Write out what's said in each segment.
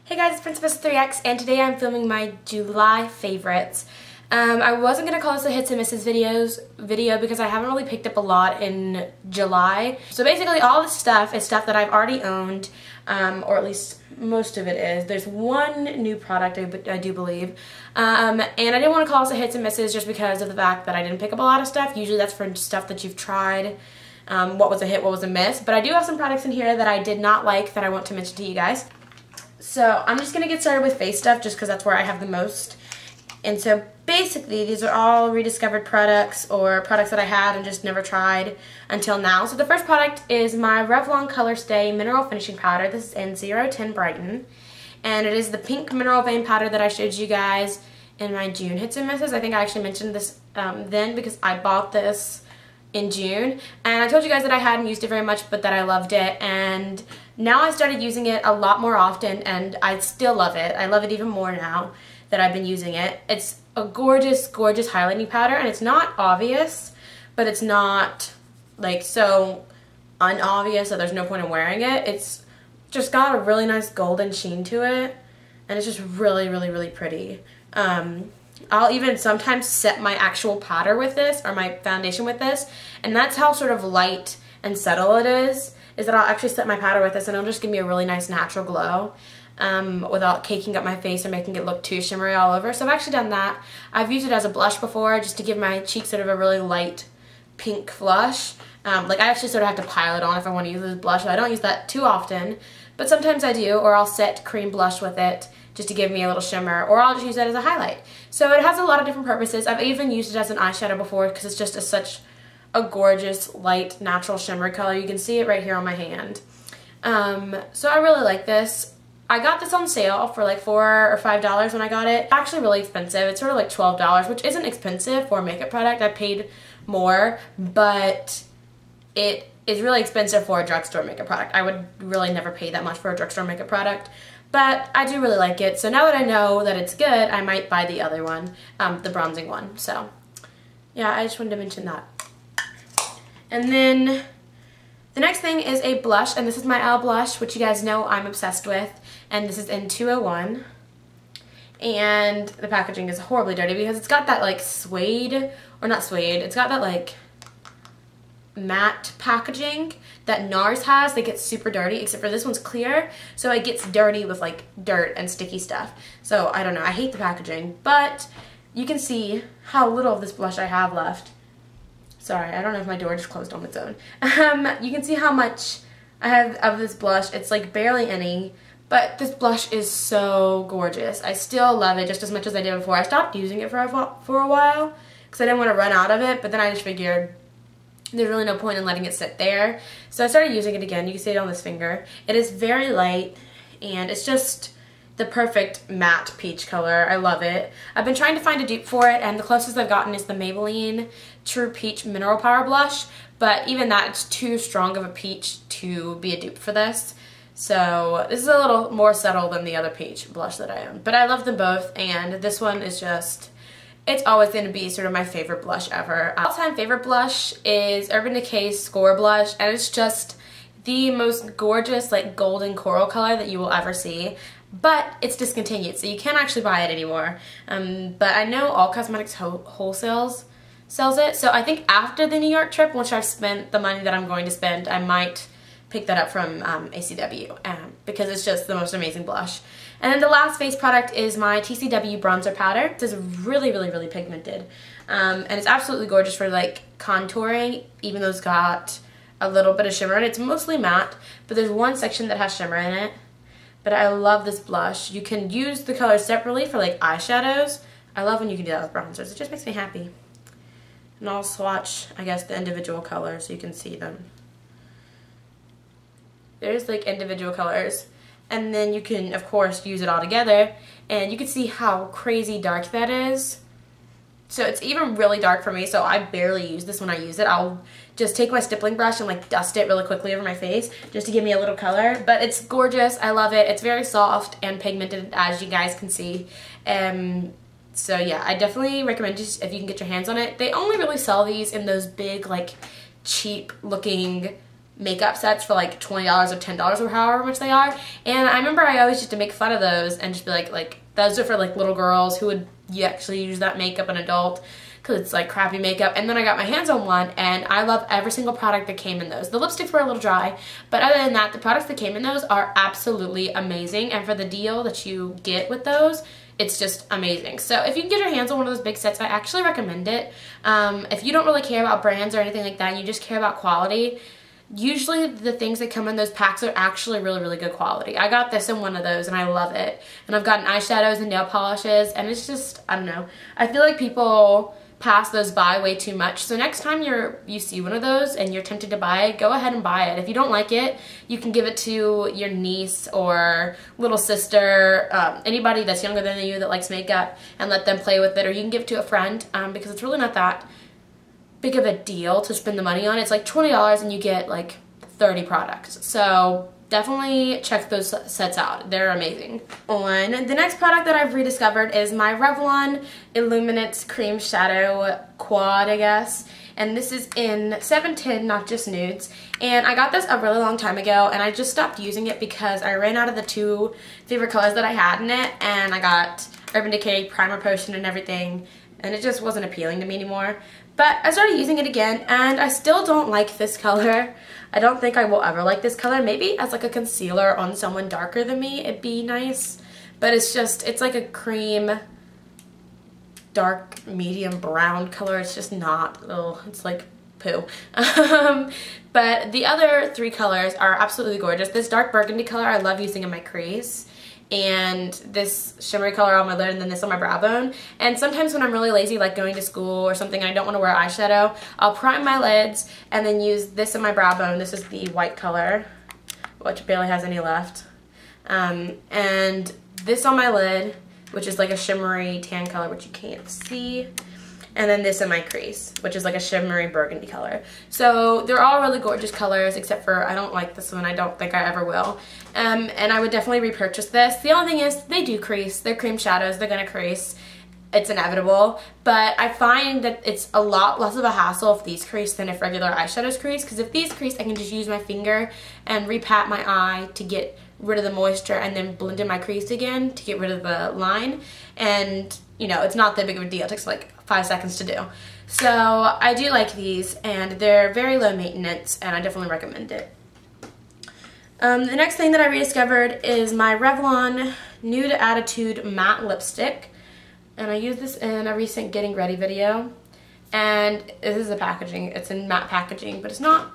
Hey guys, it's Princess3X, and today I'm filming my July favorites. I wasn't going to call this a hits and misses video because I haven't really picked up a lot in July. So basically all this stuff is stuff that I've already owned, or at least most of it is. There's one new product I do believe, and I didn't want to call this a hits and misses just because of the fact that I didn't pick up a lot of stuff. Usually that's for stuff that you've tried, what was a hit, what was a miss. But I do have some products in here that I did not like that I want to mention to you guys. So I'm just going to get started with face stuff just because that's where I have the most. And so basically these are all rediscovered products or products that I had and just never tried until now. So the first product is my Revlon Colorstay Mineral Finishing Powder. This is in 010 Brighten. And it is the pink mineral vein powder that I showed you guys in my June hits and misses. I think I actually mentioned this then because I bought this in June, and I told you guys that I hadn't used it very much but that I loved it, and now I started using it a lot more often and I still love it. I love it even more now that I've been using it. It's a gorgeous, gorgeous highlighting powder, and it's not obvious, but it's not like so unobvious that there's no point in wearing it. It's just got a really nice golden sheen to it, and it's just really, really, really pretty. I'll even sometimes set my actual powder with this, or my foundation with this, and that's how sort of light and subtle it is that I'll actually set my powder with this, and it'll just give me a really nice natural glow without caking up my face or making it look too shimmery all over. So I've actually done that. I've used it as a blush before just to give my cheeks sort of a really light pink flush. Like I actually sort of have to pile it on if I want to use this blush. I don't use that too often, but sometimes I do, or I'll set cream blush with it just to give me a little shimmer, or I'll just use that as a highlight. So it has a lot of different purposes. I've even used it as an eyeshadow before because it's just such a gorgeous, light, natural shimmer color. You can see it right here on my hand. So I really like this. I got this on sale for like $4 or $5 when I got it. It's actually really expensive. It's sort of like $12, which isn't expensive for a makeup product. I paid more, but it is really expensive for a drugstore makeup product. I would really never pay that much for a drugstore makeup product, but I do really like it. So now that I know that it's good, I might buy the other one, the bronzing one. So yeah, I just wanted to mention that. And then the next thing is a blush, and this is my Elle blush, which you guys know I'm obsessed with, and this is in 201. And the packaging is horribly dirty because it's got that like suede, or not suede, it's got that like matte packaging that NARS has that gets super dirty, except for this one's clear, so it gets dirty with like dirt and sticky stuff. So I don't know, I hate the packaging, but you can see how little of this blush I have left. Sorry, I don't know if my door just closed on its own. You can see how much I have of this blush. It's like barely any, but this blush is so gorgeous. I still love it just as much as I did before. I stopped using it for a while because I didn't want to run out of it, but then I just figured there's really no point in letting it sit there. So I started using it again. You can see it on this finger. It is very light, and it's just the perfect matte peach color. I love it. I've been trying to find a dupe for it, and the closest I've gotten is the Maybelline True Peach Mineral Power Blush, but even that, it's too strong of a peach to be a dupe for this. So this is a little more subtle than the other peach blush that I own. But I love them both, and this one is just, it's always going to be sort of my favorite blush ever. All-time favorite blush is Urban Decay's Score Blush, and it's just the most gorgeous like golden coral color that you will ever see. But it's discontinued, so you can't actually buy it anymore. But I know All Cosmetics Wholesale sells it, so I think after the New York trip, once I've spent the money that I'm going to spend, I might pick that up from ACW because it's just the most amazing blush. And then the last face product is my TCW Bronzer Powder. This is really, really, really pigmented, and it's absolutely gorgeous for like contouring, even though it's got a little bit of shimmer in it. It's mostly matte, but there's one section that has shimmer in it. But I love this blush. You can use the colors separately for like eyeshadows. I love when you can do that with bronzers. It just makes me happy. And I'll swatch, I guess, the individual colors so you can see them. There's like individual colors. And then you can, of course, use it all together. And you can see how crazy dark that is. So it's even really dark for me, so I barely use this when I use it. I'll just take my stippling brush and like dust it really quickly over my face just to give me a little color. But it's gorgeous. I love it. It's very soft and pigmented, as you guys can see. So yeah, I definitely recommend just if you can get your hands on it. They only really sell these in those big, like, cheap looking makeup sets for like $20 or $10 or however much they are. And I remember I always used to make fun of those and just be like those are for like little girls who would actually use that makeup, an adult, because it's like crappy makeup. And then I got my hands on one and I love every single product that came in those. The lipsticks were a little dry, but other than that, the products that came in those are absolutely amazing. And for the deal that you get with those, it's just amazing. So if you can get your hands on one of those big sets, I actually recommend it. If you don't really care about brands or anything like that, and you just care about quality, usually the things that come in those packs are actually really, really good quality. I got this in one of those and I love it. And I've gotten eyeshadows and nail polishes, and it's just, I don't know. I feel like people pass those by way too much. So next time you see one of those and you're tempted to buy it, go ahead and buy it. If you don't like it, you can give it to your niece or little sister, anybody that's younger than you that likes makeup, and let them play with it. Or you can give it to a friend, because it's really not that big of a deal to spend the money on. It's like $20 and you get like 30 products. So definitely check those sets out. They're amazing. The next product that I've rediscovered is my Revlon Illuminance Cream Shadow Quad, I guess. And this is in 710, not just nudes. And I got this a really long time ago, and I just stopped using it because I ran out of the 2 favorite colors that I had in it, and I got Urban Decay Primer Potion and everything, and it just wasn't appealing to me anymore. But I started using it again, and I still don't like this color. I don't think I will ever like this color. Maybe as like a concealer on someone darker than me, it'd be nice. But it's just, it's like a cream, dark, medium brown color. It's just not, oh, it's like poo. But the other 3 colors are absolutely gorgeous. This dark burgundy color I love using in my crease, and this shimmery color on my lid, and then this on my brow bone. And sometimes when I'm really lazy, like going to school or something, and I don't want to wear eyeshadow, I'll prime my lids and then use this on my brow bone. This is the white color, which barely has any left. And this on my lid, which is like a shimmery tan color, which you can't see. And then this in my crease, which is like a shimmery burgundy color. So they're all really gorgeous colors, except for I don't like this one. I don't think I ever will. And I would definitely repurchase this. The only thing is they do crease. They're cream shadows. They're going to crease. It's inevitable. But I find that it's a lot less of a hassle if these crease than if regular eyeshadows crease. Because if these crease, I can just use my finger and repat my eye to get rid of the moisture, and then blend in my crease again to get rid of the line. And, you know, it's not that big of a deal. It takes like 5 seconds to do. So I do like these, and they're very low maintenance, and I definitely recommend it. The next thing that I rediscovered is my Revlon Nude Attitude Matte Lipstick, and I used this in a recent getting ready video. And this is the packaging. It's in matte packaging, but it's not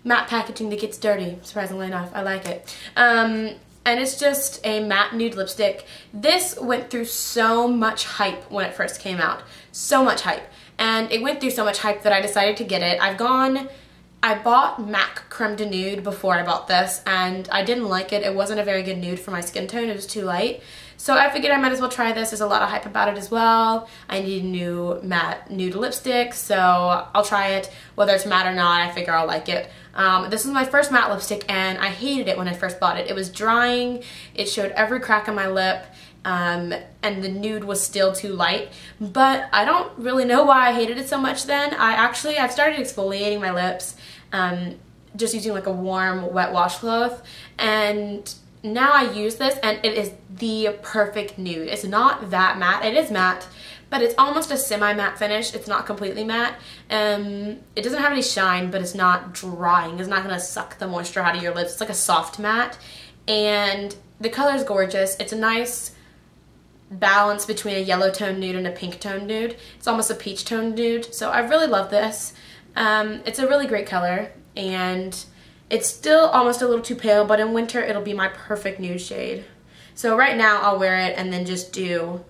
matte packaging that gets dirty, surprisingly enough. I like it. And it's just a matte nude lipstick. This went through so much hype when it first came out. So much hype. And it went through so much hype that I decided to get it. I bought MAC Creme de Nude before I bought this, and I didn't like it. It wasn't a very good nude for my skin tone. It was too light. So I figured I might as well try this. There's a lot of hype about it as well. I need a new matte nude lipstick, so I'll try it. Whether it's matte or not, I figure I'll like it. This is my first matte lipstick, and I hated it when I first bought it. It was drying. It showed every crack on my lip. And the nude was still too light, but I don't really know why I hated it so much then. I've started exfoliating my lips, just using like a warm wet washcloth, and now I use this, and it is the perfect nude. It's not that matte. It is matte, but it's almost a semi-matte finish. It's not completely matte. It doesn't have any shine, but it's not drying. It's not gonna suck the moisture out of your lips. It's like a soft matte, and the color is gorgeous. It's a nice balance between a yellow tone nude and a pink tone nude. It's almost a peach tone nude, so I really love this. It's a really great color, and it's still almost a little too pale, but in winter it'll be my perfect nude shade. So right now I'll wear it and then just do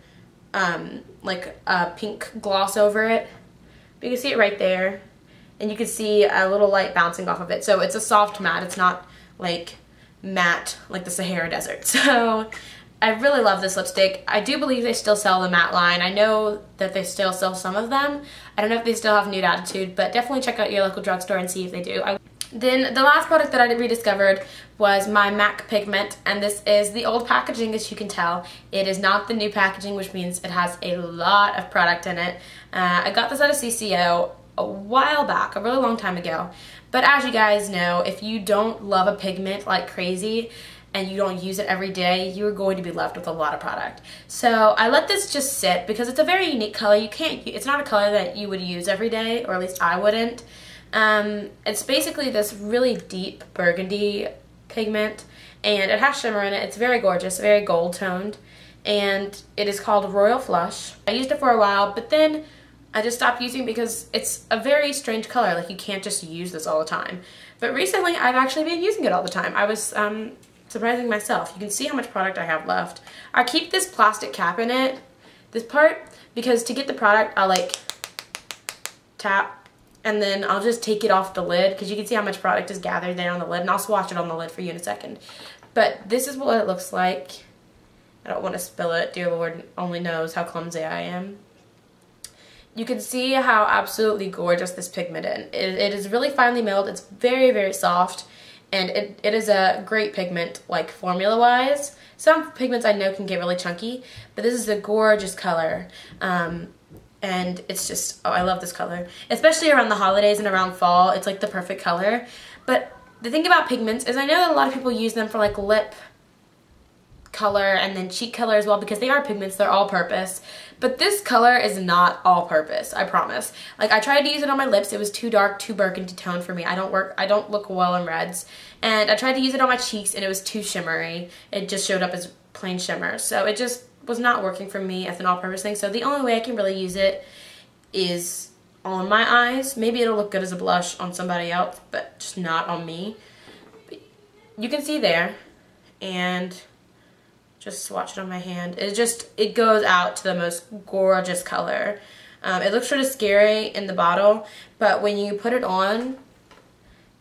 like a pink gloss over it. You can see it right there, and you can see a little light bouncing off of it. So it's a soft matte. It's not like matte like the Sahara Desert. So I really love this lipstick. I do believe they still sell the matte line. I know that they still sell some of them. I don't know if they still have Nude Attitude, but definitely check out your local drugstore and see if they do. Then the last product that I rediscovered was my MAC Pigment, and this is the old packaging, as you can tell. It is not the new packaging, which means it has a lot of product in it. I got this at a CCO, a while back, a really long time ago. But as you guys know, if you don't love a pigment like crazy and you don't use it every day, you're going to be left with a lot of product. So I let this just sit because it's a very unique color. It's not a color that you would use every day, or at least I wouldn't. It's basically this really deep burgundy pigment, and it has shimmer in it. It's very gorgeous, very gold toned, and it is called Royal Flush. I used it for a while, but then I just stopped using because it's a very strange color. Like, you can't just use this all the time. But recently, I've actually been using it all the time. I was surprising myself. You can see how much product I have left. I keep this plastic cap in it, this part, because to get the product, I'll like tap, and then I'll just take it off the lid because you can see how much product is gathered there on the lid, and I'll swatch it on the lid for you in a second. But this is what it looks like. I don't want to spill it. Dear Lord only knows how clumsy I am. You can see how absolutely gorgeous this pigment is. It is really finely milled. It's very, very soft, and it is a great pigment, like formula-wise. Some pigments I know can get really chunky, but this is a gorgeous color. And it's just, oh, I love this color. Especially around the holidays and around fall, it's like the perfect color. But the thing about pigments is I know that a lot of people use them for like lip color and then cheek color as well, because they are pigments, they're all-purpose. But this color is not all-purpose, I promise. Like, I tried to use it on my lips, it was too dark, too burgundy tone for me. I don't look well in reds. And I tried to use it on my cheeks and it was too shimmery. It just showed up as plain shimmer. So it just was not working for me as an all-purpose thing. So the only way I can really use it is on my eyes. Maybe it'll look good as a blush on somebody else, but just not on me. But you can see there, and just swatch it on my hand. It goes out to the most gorgeous color. It looks sort of scary in the bottle, but when you put it on,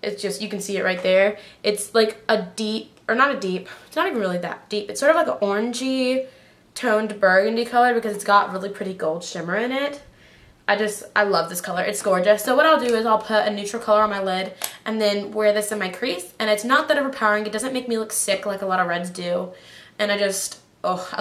it's just, you can see it right there. It's like a deep, or not a deep, it's not even really that deep. It's sort of like an orangey toned burgundy color because it's got really pretty gold shimmer in it. I love this color. It's gorgeous. So what I'll do is I'll put a neutral color on my lid and then wear this in my crease. And it's not that overpowering. It doesn't make me look sick like a lot of reds do. And I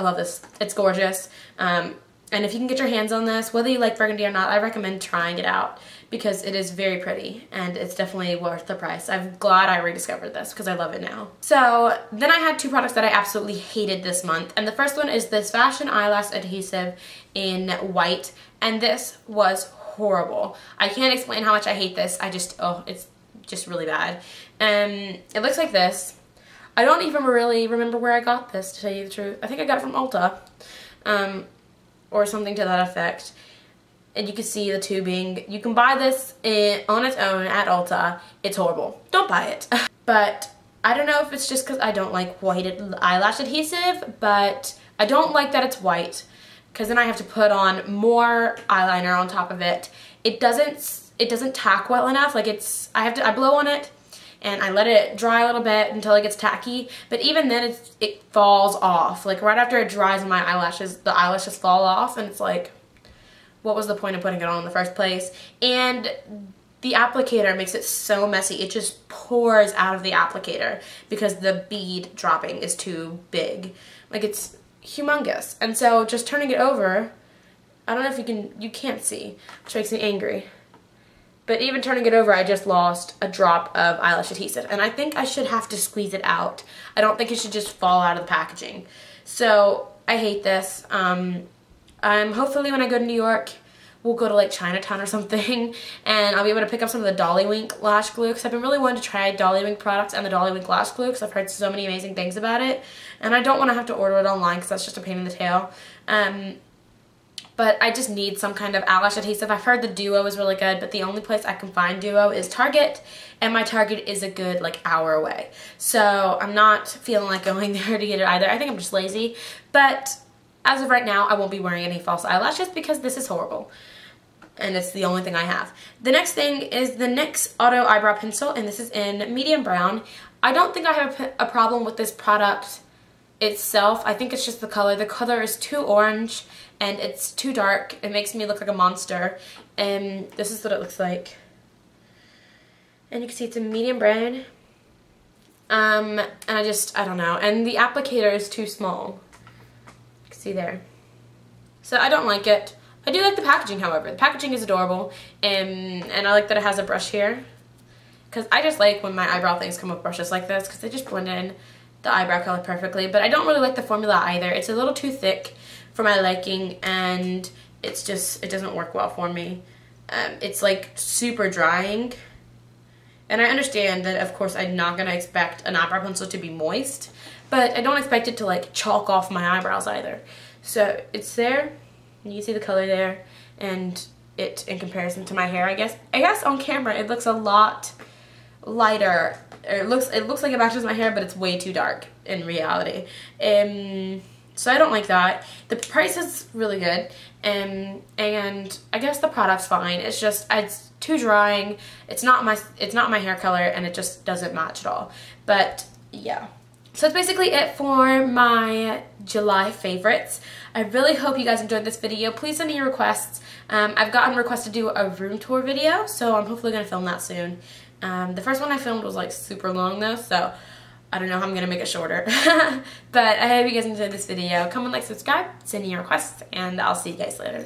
love this. It's gorgeous. And if you can get your hands on this, whether you like burgundy or not, I recommend trying it out because it is very pretty and it's definitely worth the price. I'm glad I rediscovered this because I love it now. So then I had two products that I absolutely hated this month. And the first one is this Fashion Eyelash Adhesive in white. And this was horrible. I can't explain how much I hate this. It's just really bad. It looks like this. I don't even really remember where I got this, to tell you the truth. I think I got it from Ulta. Or something to that effect. And you can see the tubing. You can buy this on its own at Ulta. It's horrible. Don't buy it. But I don't know if it's just because I don't like white eyelash adhesive, but I don't like that it's white because then I have to put on more eyeliner on top of it. It doesn't tack well enough. Like I blow on it and I let it dry a little bit until it gets tacky, but even then it falls off. Like right after it dries on my eyelashes, the eyelashes fall off and it's like, what was the point of putting it on in the first place? And the applicator makes it so messy. It just pours out of the applicator because the bead dropping is too big. Like it's humongous. And so just turning it over, I don't know if you can't see, which makes me angry. But even turning it over, I just lost a drop of eyelash adhesive. And I think I should have to squeeze it out. I don't think it should just fall out of the packaging. So I hate this. Hopefully when I go to New York, we'll go to like Chinatown or something. And I'll be able to pick up some of the Dollywink lash glue. Because I've been really wanting to try Dollywink products and the Dollywink lash glue. Because I've heard so many amazing things about it. And I don't want to have to order it online because that's just a pain in the tail. But I just need some kind of eyelash adhesive. I've heard the Duo is really good, but the only place I can find Duo is Target, and my Target is a good like hour away. So I'm not feeling like going there to get it either. I think I'm just lazy. But as of right now, I won't be wearing any false eyelashes because this is horrible. And it's the only thing I have. The next thing is the NYX Auto Eyebrow Pencil, and this is in medium brown. I don't think I have a problem with this product itself. I think it's just the color. The color is too orange and it's too dark. It makes me look like a monster. And this is what it looks like. And you can see it's a medium brown. And I don't know. And the applicator is too small. You can see there. So I don't like it. I do like the packaging, however. The packaging is adorable, and I like that it has a brush here. Because I just like when my eyebrow things come with brushes like this, because they just blend in the eyebrow color perfectly. But I don't really like the formula either. It's a little too thick for my liking, and it's just, it doesn't work well for me. It's like super drying. And I understand that, of course, I'm not going to expect an eyebrow pencil to be moist, but I don't expect it to like chalk off my eyebrows either. So it's there, you can see the color there, and it in comparison to my hair, I guess on camera it looks a lot lighter. It looks like it matches my hair, but it's way too dark in reality. So I don't like that. The price is really good, and I guess the product's fine. It's just it's too drying. It's not my hair color, and it just doesn't match at all. But yeah. So that's basically it for my July favorites. I really hope you guys enjoyed this video. Please send me your requests. I've gotten requests to do a room tour video, so I'm hopefully going to film that soon. The first one I filmed was like super long though, so I don't know how I'm going to make it shorter. But I hope you guys enjoyed this video. Comment, like, subscribe, send me your requests, and I'll see you guys later.